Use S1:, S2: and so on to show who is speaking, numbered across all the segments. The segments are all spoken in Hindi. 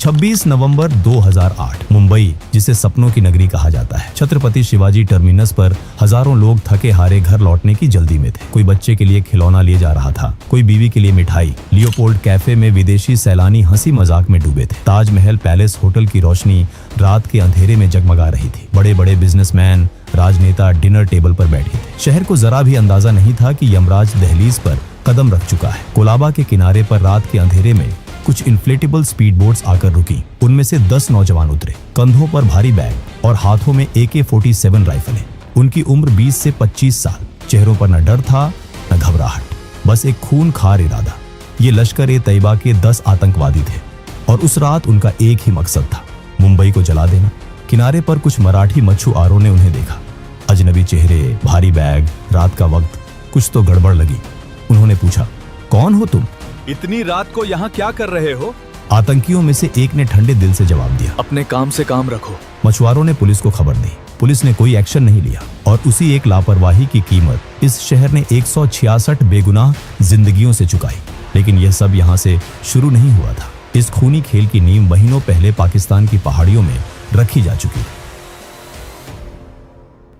S1: 26 नवंबर 2008 मुंबई, जिसे सपनों की नगरी कहा जाता है, छत्रपति शिवाजी टर्मिनस पर हजारों लोग थके हारे घर लौटने की जल्दी में थे। कोई बच्चे के लिए खिलौना ले जा रहा था, कोई बीवी के लिए मिठाई। लियोपोल्ड कैफे में विदेशी सैलानी हंसी मजाक में डूबे थे। ताजमहल पैलेस होटल की रोशनी रात के अंधेरे में जगमगा रही थी। बड़े बड़े बिजनेसमैन, राजनेता डिनर टेबल पर बैठे थे। शहर को जरा भी अंदाजा नहीं था कि यमराज दहलीज पर कदम रख चुका है। कोलाबा के किनारे पर रात के अंधेरे में कुछ इन्फ्लेटेबल स्पीड बोट्स आकर रुकी। उनमें से 10 नौजवान उतरे, कंधों पर भारी बैग और हाथों में AK-47 राइफलें। उनकी उम्र 20 से 25 साल। चेहरों पर न डर था न घबराहट, बस एक खूनखार इरादा। ये लश्कर-ए-तैयबा के 10 आतंकवादी थे और उस रात उनका एक ही मकसद था, मुंबई को जला देना। किनारे पर कुछ मराठी मछुआरों ने उन्हें देखा। अजनबी चेहरे, भारी बैग, रात का वक्त, कुछ तो गड़बड़ लगी। उन्होंने पूछा, कौन हो तुम?
S2: इतनी रात को यहाँ क्या कर रहे हो?
S1: आतंकियों में से एक ने ठंडे दिल से जवाब दिया,
S2: अपने काम से काम रखो।
S1: मछुआरों ने पुलिस को खबर दी। पुलिस ने कोई एक्शन नहीं लिया और उसी एक लापरवाही की कीमत इस शहर ने 166 बेगुनाह जिंदगियों से चुकाई। लेकिन यह सब यहाँ से शुरू नहीं हुआ था। इस खूनी खेल की नींव महीनों पहले पाकिस्तान की पहाड़ियों में रखी जा चुकी थी।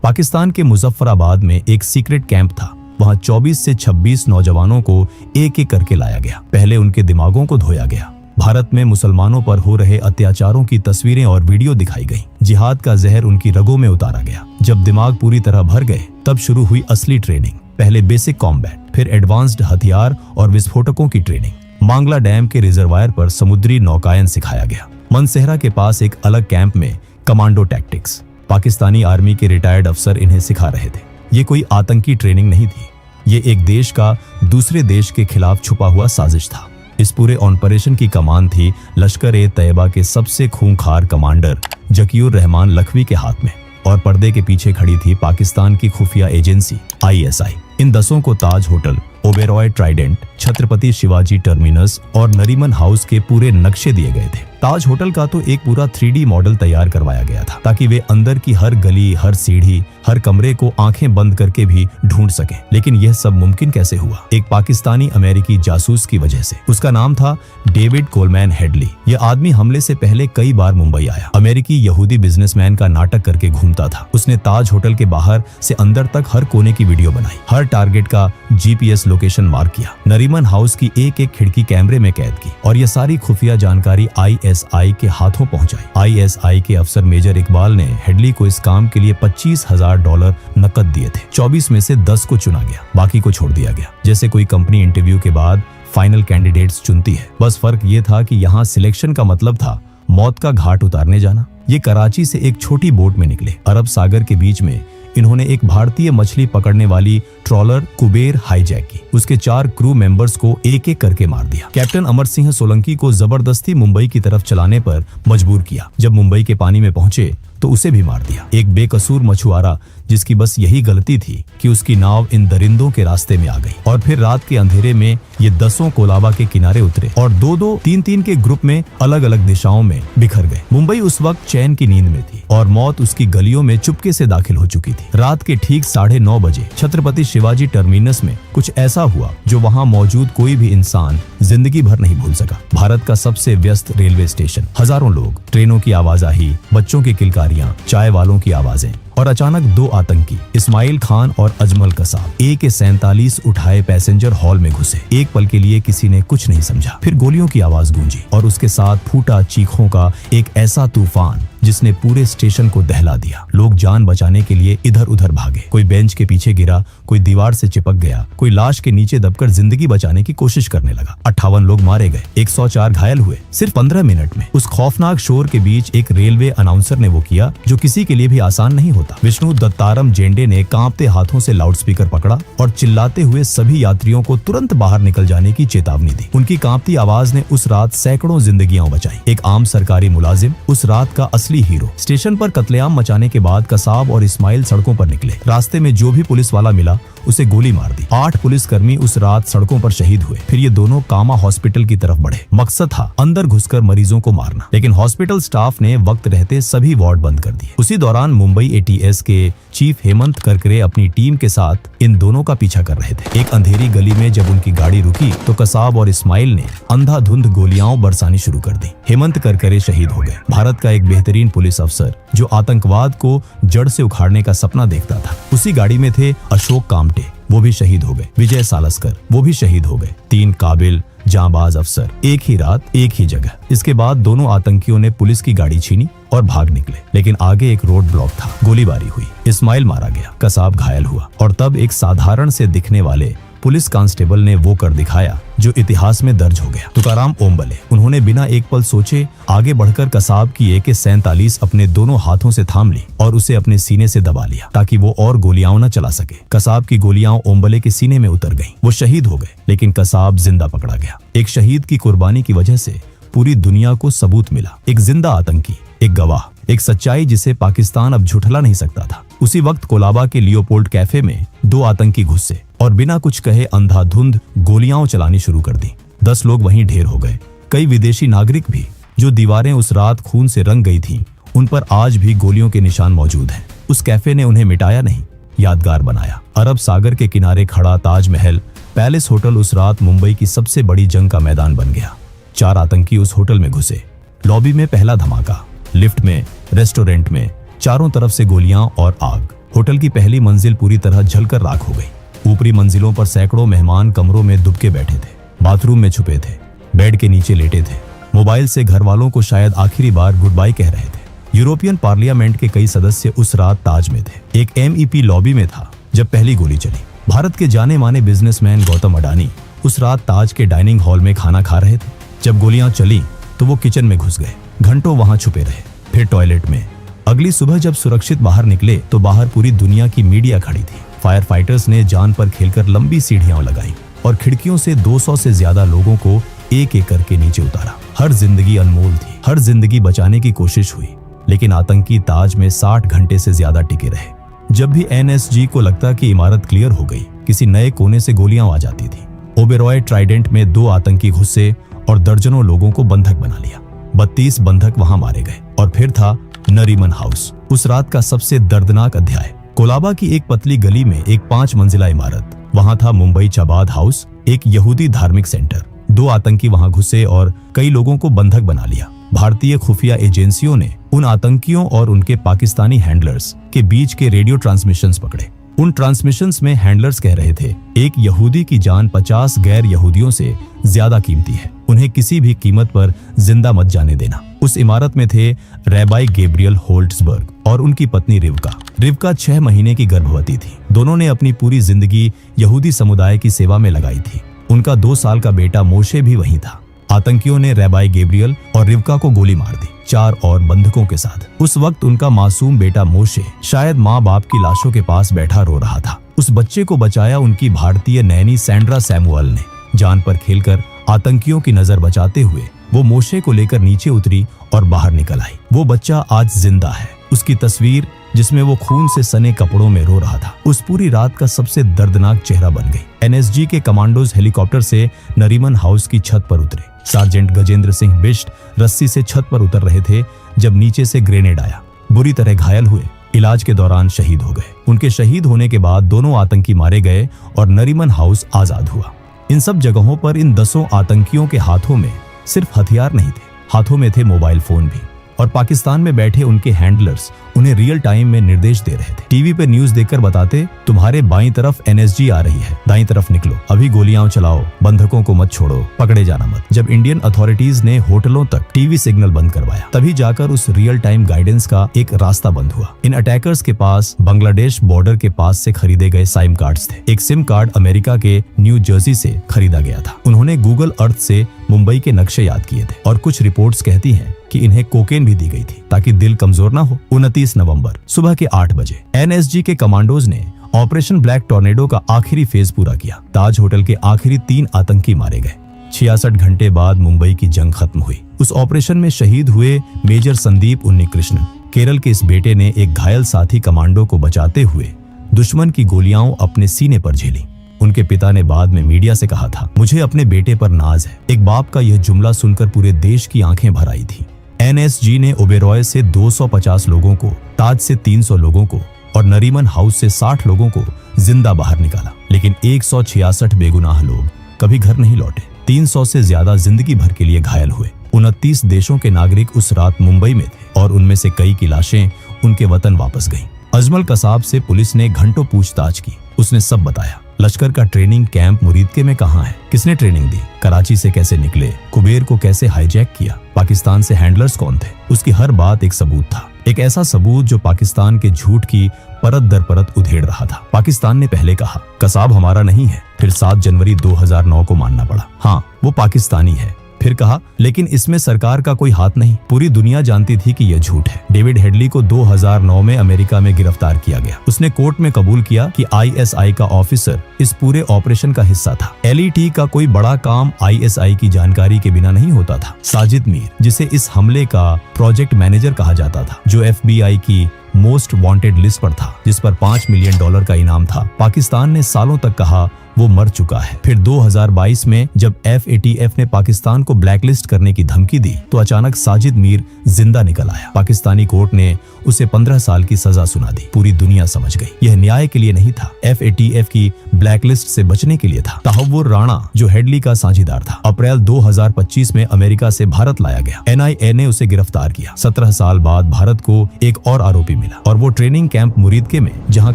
S1: पाकिस्तान के मुजफ्फराबाद में एक सीक्रेट कैंप था। वहां 24 से 26 नौजवानों को एक एक करके लाया गया। पहले उनके दिमागों को धोया गया। भारत में मुसलमानों पर हो रहे अत्याचारों की तस्वीरें और वीडियो दिखाई गई। जिहाद का जहर उनकी रगों में उतारा गया। जब दिमाग पूरी तरह भर गए, तब शुरू हुई असली ट्रेनिंग। पहले बेसिक कॉम्बैट, फिर एडवांस्ड हथियार और विस्फोटकों की ट्रेनिंग। मांगला डैम के रिजर्वायर पर समुद्री नौकायन सिखाया गया। मनसेहरा के पास एक अलग कैंप में कमांडो टैक्टिक्स। पाकिस्तानी आर्मी के रिटायर्ड अफसर इन्हें सिखा रहे थे। ये कोई आतंकी ट्रेनिंग नहीं थी, ये एक देश का दूसरे देश के खिलाफ छुपा हुआ साजिश था। इस पूरे ऑपरेशन की कमान थी लश्कर-ए-तैयबा के सबसे खूंखार कमांडर जकीउर रहमान लखवी के हाथ में, और पर्दे के पीछे खड़ी थी पाकिस्तान की खुफिया एजेंसी ISI। इन 10 को Taj hotel, Oberoi Trident, Chhatrapati Shivaji terminus और नरीमन हाउस के पूरे नक्शे दिए गए थे। ताज होटल का तो एक पूरा 3D मॉडल तैयार करवाया गया था, ताकि वे अंदर की हर गली, हर सीढ़ी, हर कमरे को आंखें बंद करके भी ढूंढ सकें। लेकिन यह सब मुमकिन कैसे हुआ? एक पाकिस्तानी अमेरिकी जासूस की वजह से। उसका नाम था डेविड कोलमैन हेडली। यह आदमी हमले से पहले कई बार मुंबई आया। अमेरिकी यहूदी बिजनेसमैन का नाटक करके घूमता था। उसने ताज होटल के बाहर से अंदर तक हर कोने की वीडियो बनाई, हर टारगेट का GPS लोकेशन मार्क किया, नरीमन हाउस की एक एक खिड़की कैमरे में कैद की, और यह सारी खुफिया जानकारी ISI के हाथों पहुंचाई। ISI के अफसर मेजर इकबाल ने हेडली को इस काम के लिए $25,000 नकद दिए थे। 24 में से 10 को चुना गया, बाकी को छोड़ दिया गया। जैसे कोई कंपनी इंटरव्यू के बाद फाइनल कैंडिडेट्स चुनती है। बस फर्क ये था कि यहाँ सिलेक्शन का मतलब था मौत का घाट उतारने जाना। ये कराची से एक छोटी बोट में निकले। अरब सागर के बीच में इन्होंने एक भारतीय मछली पकड़ने वाली ट्रॉलर कुबेर हाईजैक की। उसके 4 क्रू मेंबर्स को एक एक करके मार दिया। कैप्टन अमर सिंह सोलंकी को जबरदस्ती मुंबई की तरफ चलाने पर मजबूर किया। जब मुंबई के पानी में पहुंचे तो उसे भी मार दिया। एक बेकसूर मछुआरा जिसकी बस यही गलती थी कि उसकी नाव इन दरिंदों के रास्ते में आ गई। और फिर रात के अंधेरे में ये 10 कोलाबा के किनारे उतरे और 2-2, 3-3 के ग्रुप में अलग अलग दिशाओं में बिखर गए। मुंबई उस वक्त चैन की नींद में थी और मौत उसकी गलियों में चुपके से दाखिल हो चुकी थी। रात के ठीक 9:30 बजे छत्रपति शिवाजी टर्मिनस में कुछ ऐसा हुआ जो वहाँ मौजूद कोई भी इंसान जिंदगी भर नहीं भूल सका। भारत का सबसे व्यस्त रेलवे स्टेशन, हजारों लोग, ट्रेनों की आवाजाही, बच्चों की किलकारियां, चाय वालों की आवाजें, और अचानक 2 आतंकी इस्माइल खान और अजमल कसाब AK-47 उठाए पैसेंजर हॉल में घुसे। एक पल के लिए किसी ने कुछ नहीं समझा। फिर गोलियों की आवाज गूंजी और उसके साथ फूटा चीखों का एक ऐसा तूफान जिसने पूरे स्टेशन को दहला दिया। लोग जान बचाने के लिए इधर उधर भागे। कोई बेंच के पीछे गिरा, कोई दीवार से चिपक गया, कोई लाश के नीचे दबकर जिंदगी बचाने की कोशिश करने लगा। 58 लोग मारे गए, 104 घायल हुए। सिर्फ 15 मिनट में। उस खौफनाक शोर के बीच एक रेलवे अनाउंसर ने वो किया जो किसी के लिए भी आसान नहीं होता। विष्णु दत्तारम जेंडे ने कांपते हाथों से लाउडस्पीकर पकड़ा और चिल्लाते हुए सभी यात्रियों को तुरंत बाहर निकल जाने की चेतावनी दी। उनकी कांपती आवाज ने उस रात सैकड़ों जिंदगियां बचाई। एक आम सरकारी मुलाजिम, उस रात का असली हीरो। स्टेशन पर कत्लेआम मचाने के बाद कसाब और इस्माइल सड़कों पर निकले। रास्ते में जो भी पुलिस वाला मिला उसे गोली मार दी। 8 पुलिसकर्मी उस रात सड़कों पर शहीद हुए। फिर ये दोनों कामा हॉस्पिटल की तरफ बढ़े। मकसद था अंदर घुसकर मरीजों को मारना, लेकिन हॉस्पिटल स्टाफ ने वक्त रहते सभी वार्ड बंद कर दिए। उसी दौरान मुंबई एटीएस के चीफ हेमंत करकरे अपनी टीम के साथ इन दोनों का पीछा कर रहे थे। एक अंधेरी गली में जब उनकी गाड़ी रुकी तो कसाब और इस्माइल ने अंधाधुंध गोलियां बरसानी शुरू कर दी। हेमंत करकरे शहीद हो गए। भारत का एक बेहतरीन पुलिस अफसर जो आतंकवाद को जड़ से उखाड़ने का सपना देखता था। उसी गाड़ी में थे अशोक कामटे, वो भी शहीद हो गए। विजय सालस्कर, वो भी शहीद हो गए। 3 काबिल जांबाज अफसर एक ही रात एक ही जगह। इसके बाद दोनों आतंकियों ने पुलिस की गाड़ी छीनी और भाग निकले, लेकिन आगे एक रोड ब्लॉक था। गोलीबारी हुई, इस्माइल मारा गया, कसाब घायल हुआ और तब एक साधारण से दिखने वाले पुलिस कांस्टेबल ने वो कर दिखाया जो इतिहास में दर्ज हो गया। तुकाराम ओम्बले, उन्होंने बिना एक पल सोचे आगे बढ़कर कसाब की AK-47 अपने दोनों हाथों से थाम ली और उसे अपने सीने से दबा लिया ताकि वो और गोलियां न चला सके। कसाब की गोलियां ओम्बले के सीने में उतर गईं। वो शहीद हो गए, लेकिन कसाब जिंदा पकड़ा गया। एक शहीद की कुर्बानी की वजह से पूरी दुनिया को सबूत मिला। एक जिंदा आतंकी, एक गवाह, एक सच्चाई जिसे पाकिस्तान अब झुठला नहीं सकता था। उसी वक्त कोलाबा के लियोपोल्ड कैफे में 2 आतंकी घुसे और बिना कुछ कहे अंधाधुंध गोलियां चलानी शुरू कर दी। 10 लोग वहीं ढेर हो गए। कई विदेशी नागरिक भी, जो दीवारें उस रात खून से रंग गई थीं, उन पर आज भी गोलियों के निशान मौजूद हैं। उस कैफे ने उन्हें मिटाया नहीं, यादगार बनाया। अरब सागर के किनारे खड़ा ताजमहल पैलेस होटल उस रात मुंबई की सबसे बड़ी जंग का मैदान बन गया। 4 आतंकी उस होटल में घुसे। लॉबी में पहला धमाका, लिफ्ट में, रेस्टोरेंट में, चारों तरफ से गोलियां और आग। होटल की पहली मंजिल पूरी तरह जलकर राख हो गई। ऊपरी मंजिलों पर सैकड़ों मेहमान कमरों में दुबके बैठे थे, बाथरूम में छुपे थे, बेड के नीचे लेटे थे, मोबाइल से घर वालों को शायद आखिरी बार गुड बाय कह रहे थे। यूरोपियन पार्लियामेंट के कई सदस्य उस रात ताज में थे। एक MEP लॉबी में था जब पहली गोली चली। भारत के जाने माने बिजनेसमैन गौतम अडानी उस रात ताज के डाइनिंग हॉल में खाना खा रहे थे। जब गोलियां चली तो वो किचन में घुस गए, घंटों वहां छुपे रहे, फिर टॉयलेट में। अगली सुबह जब सुरक्षित बाहर निकले तो बाहर पूरी दुनिया की मीडिया खड़ी थी। फायर फाइटर्स ने जान पर खेलकर लंबी सीढ़ियां लगाई और खिड़कियों से 200 से ज्यादा लोगों को एक एक करके नीचे उतारा। हर जिंदगी अनमोल थी, हर जिंदगी बचाने की कोशिश हुई, लेकिन आतंकी ताज में 60 घंटे से ज्यादा टिके रहे। जब भी NSG को लगता कि इमारत क्लियर हो गई, किसी नए कोने से गोलियां आ जाती थी। ओबेरॉय ट्राइडेंट में 2 आतंकी घुसे और दर्जनों लोगों को बंधक बना लिया। 32 बंधक वहां मारे गए। और फिर था नरीमन हाउस, उस रात का सबसे दर्दनाक अध्याय। कोलाबा की एक पतली गली में एक 5 मंजिला इमारत, वहां था मुंबई चबाद हाउस, एक यहूदी धार्मिक सेंटर। 2 आतंकी वहां घुसे और कई लोगों को बंधक बना लिया। भारतीय खुफिया एजेंसियों ने उन आतंकियों और उनके पाकिस्तानी हैंडलर्स के बीच के रेडियो ट्रांसमिशंस पकड़े। उन ट्रांसमिशंस में हैंडलर्स कह रहे थे, एक यहूदी की जान 50 गैर यहूदियों से ज्यादा कीमती है, उन्हें किसी भी कीमत पर जिंदा मत जाने देना। उस इमारत में थे रैबाई गैब्रियल होल्ट्सबर्ग और उनकी पत्नी रिवका 6 महीने की गर्भवती थी। दोनों ने अपनी पूरी जिंदगी यहूदी समुदाय की सेवा में लगाई थी। उनका 2 साल का बेटा मोशे भी वहीं था। आतंकियों ने रैबाई गैब्रियल और रिवका को गोली मार दी, 4 और बंधकों के साथ। उस वक्त उनका मासूम बेटा मोशे शायद माँ बाप की लाशों के पास बैठा रो रहा था। उस बच्चे को बचाया उनकी भारतीय नैनी सैंड्रा सैमुअल ने। जान पर खेलकर आतंकियों की नजर बचाते हुए वो मोशे को लेकर नीचे उतरी और बाहर निकल आई। वो बच्चा आज जिंदा है। उसकी तस्वीर, जिसमें वो खून से सने कपड़ों में रो रहा था, उस पूरी रात का सबसे दर्दनाक चेहरा बन गई। NSG के कमांडोज हेलीकॉप्टर से नरीमन हाउस की छत पर उतरे। सार्जेंट गजेंद्र सिंह बिष्ट रस्सी से छत पर उतर रहे थे जब नीचे से ग्रेनेड आया। बुरी तरह घायल हुए, इलाज के दौरान शहीद हो गए। उनके शहीद होने के बाद दोनों आतंकी मारे गए और नरीमन हाउस आजाद हुआ। इन सब जगहों पर इन 10 आतंकियों के हाथों में सिर्फ हथियार नहीं थे, हाथों में थे मोबाइल फोन भी। और पाकिस्तान में बैठे उनके हैंडलर्स उन्हें रियल टाइम में निर्देश दे रहे थे। टीवी पे न्यूज देखकर बताते, तुम्हारे बाईं तरफ NSG आ रही है, दाईं तरफ निकलो, अभी गोलियां चलाओ, बंधकों को मत छोड़ो, पकड़े जाना मत। जब इंडियन अथॉरिटीज ने होटलों तक टीवी सिग्नल बंद करवाया, तभी जाकर उस रियल टाइम गाइडेंस का एक रास्ता बंद हुआ। इन अटैकर्स के पास बांग्लादेश बॉर्डर के पास से खरीदे गए सिम कार्ड्स थे। एक सिम कार्ड अमेरिका के न्यू जर्सी से खरीदा गया था। उन्होंने गूगल अर्थ से मुंबई के नक्शे याद किए थे और कुछ रिपोर्ट्स कहती हैं कि इन्हें कोकेन भी दी गई थी ताकि दिल कमजोर ना हो। 29 नवंबर सुबह के 8 बजे NSG के कमांडोज ने ऑपरेशन ब्लैक टॉर्नेडो का आखिरी फेज पूरा किया। ताज होटल के आखिरी 3 आतंकी मारे गए। 66 घंटे बाद मुंबई की जंग खत्म हुई। उस ऑपरेशन में शहीद हुए मेजर संदीप उन्नीकृष्णन। केरल के इस बेटे ने एक घायल साथी कमांडो को बचाते हुए दुश्मन की गोलियां अपने सीने पर झेली। उनके पिता ने बाद में मीडिया से कहा था, मुझे अपने बेटे पर नाज है। एक बाप का यह जुमला सुनकर पूरे देश की आंखें भर आई थी। एनएसजी ने ओबेरॉय से 250 लोगों को, ताज से 300 लोगों को और नरीमन हाउस से 60 लोगों को जिंदा बाहर निकाला, लेकिन 166 बेगुनाह लोग कभी घर नहीं लौटे। 300 से ज्यादा जिंदगी भर के लिए घायल हुए। 29 देशों के नागरिक उस रात मुंबई में थे और उनमें से कई की लाशें उनके वतन वापस गईं। अजमल कसाब से पुलिस ने घंटों पूछताछ की। उसने सब बताया। लश्कर का ट्रेनिंग कैंप मुरीदके में कहाँ है, किसने ट्रेनिंग दी, कराची से कैसे निकले, कुबेर को कैसे हाईजैक किया, पाकिस्तान से हैंडलर्स कौन थे। उसकी हर बात एक सबूत था, एक ऐसा सबूत जो पाकिस्तान के झूठ की परत दर परत उधेड़ रहा था। पाकिस्तान ने पहले कहा कसाब हमारा नहीं है, फिर 7 जनवरी 2009 को मानना पड़ा, हाँ वो पाकिस्तानी है। फिर कहा लेकिन इसमें सरकार का कोई हाथ नहीं। पूरी दुनिया जानती थी कि यह झूठ है। डेविड हेडली को 2009 में अमेरिका में गिरफ्तार किया गया। उसने कोर्ट में कबूल किया कि आईएसआई का ऑफिसर इस पूरे ऑपरेशन का हिस्सा था। एलईटी का कोई बड़ा काम आईएसआई की जानकारी के बिना नहीं होता था। साजिद मीर, जिसे इस हमले का प्रोजेक्ट मैनेजर कहा जाता था, जो एफबीआई की मोस्ट वांटेड लिस्ट पर था, जिस पर $5 मिलियन का इनाम था, पाकिस्तान ने सालों तक कहा वो मर चुका है। फिर 2022 में जब एफएटीएफ ने पाकिस्तान को ब्लैकलिस्ट करने की धमकी दी तो अचानक साजिद मीर जिंदा निकल आया। पाकिस्तानी कोर्ट ने उसे 15 साल की सजा सुना दी। पूरी दुनिया समझ गई यह न्याय के लिए नहीं था, एफएटीएफ की ब्लैकलिस्ट से बचने के लिए था। तहव्वुर राणा, जो हेडली का साझीदार था, अप्रैल 2025 में अमेरिका से भारत लाया गया। एनआईए ने उसे गिरफ्तार किया। 17 साल बाद भारत को एक और आरोपी मिला और वो ट्रेनिंग कैंप मुरीदके में, जहां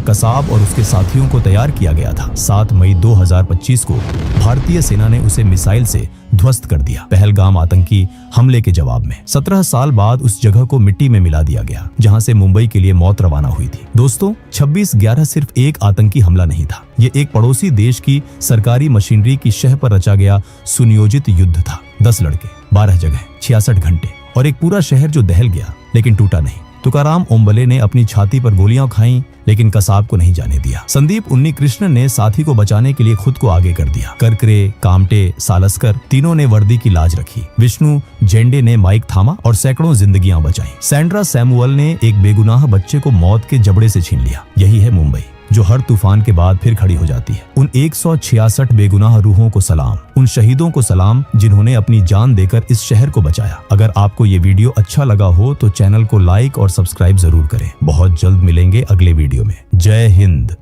S1: कसाब और उसके साथियों को तैयार किया गया था। 7 मई 2025 को भारतीय सेना ने उसे मिसाइल से ध्वस्त कर दिया, पहलगाम आतंकी हमले के जवाब में। 17 साल बाद उस जगह को मिट्टी में मिला दिया गया जहां से मुंबई के लिए मौत रवाना हुई थी। दोस्तों, 26/11 सिर्फ एक आतंकी हमला नहीं था, ये एक पड़ोसी देश की सरकारी मशीनरी की शह पर रचा गया सुनियोजित युद्ध था। 10 लड़के, 12 जगह, 66 घंटे और एक पूरा शहर जो दहल गया लेकिन टूटा नहीं। तुकाराम ओम्बले ने अपनी छाती पर गोलियां खाईं लेकिन कसाब को नहीं जाने दिया। संदीप उन्नीकृष्णन ने साथी को बचाने के लिए खुद को आगे कर दिया। करकरे, कामटे, सालस्कर तीनों ने वर्दी की लाज रखी। विष्णु जेंडे ने माइक थामा और सैकड़ों जिंदगियां बचाई। सैंड्रा सैमुअल ने एक बेगुनाह बच्चे को मौत के जबड़े से छीन लिया। यही है मुंबई, जो हर तूफान के बाद फिर खड़ी हो जाती है। उन 166 बेगुनाह रूहों को सलाम, उन शहीदों को सलाम जिन्होंने अपनी जान देकर इस शहर को बचाया। अगर आपको ये वीडियो अच्छा लगा हो तो चैनल को लाइक और सब्सक्राइब जरूर करें। बहुत जल्द मिलेंगे अगले वीडियो में। जय हिंद।